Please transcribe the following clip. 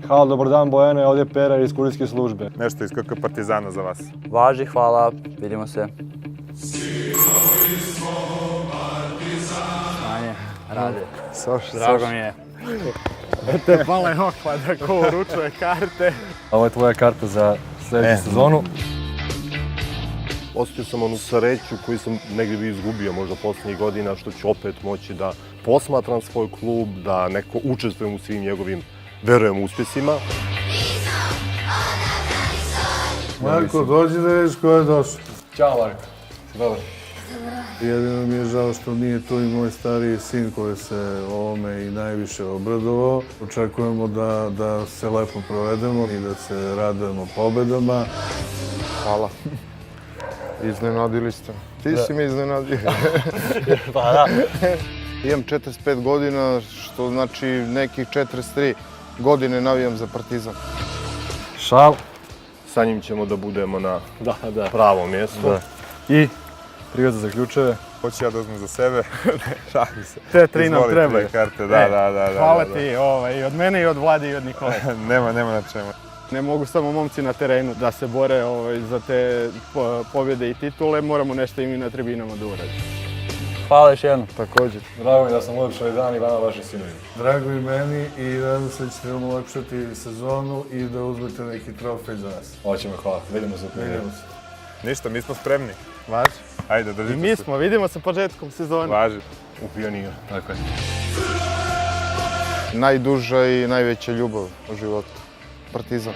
Halo, dobar dan Bojane, ovdje je Pera iz kurirske službe. Nešto iz KK Partizana za vas. Važi, hvala, vidimo se. Stanje, rade. Drago mi je. Te pala je okvada ko uručuje karte. Ovo je tvoja karta za sljedeću sezonu. Osjetio sam onu sreću koju sam negdje bi izgubio možda posljednjih godina, što ću opet moći da posmatram svoj klub, da neko učestvujem u svim njegovim, verujem, uspjesima. Marko, dođi da vidiš ko je došao. Ćao Marko, dobar. Jedino mi je žao što nije tu i moj stariji sin koji se ovome i najviše obradovao. Očekujemo da se lepo provedemo i da se radujemo pobedama. Hvala. Iznenadili ste. Ti si me iznenadio. Pa da. Imam 45 godina, što znači nekih 43 godine navijam za Partizan. Šal. Sa njim ćemo da budemo na Da. pravom mjestu. I prihod za ključeve. Hoću ja da uzmem za sebe. Šalim se. Te tri nam Izvolite trebaju. karte, da. Hvala ti i od mene i od Vlade i od Nikole. Nema na čemu. Ne mogu samo momci na terenu da se bore za te pobjede i titule, moramo nešto i mi na tribinama da uradimo. Hvala još jednom. Također. Drago mi da sam ulepšao i dan i vama vašim sinovima. Drago i meni i nadam se da ćete vam ulepšati sezonu i da uzmete neki trofej za nas. Hoćemo, hvala. Vidimo se u prijemu. Vidimo se. Ništa, mi smo spremni. Važi. Ajde, I držite mi se. smo, vidimo se početkom sezone. Važi. U Pioniru. Tako je. Najduža i najveća ljubav u životu. Partizan.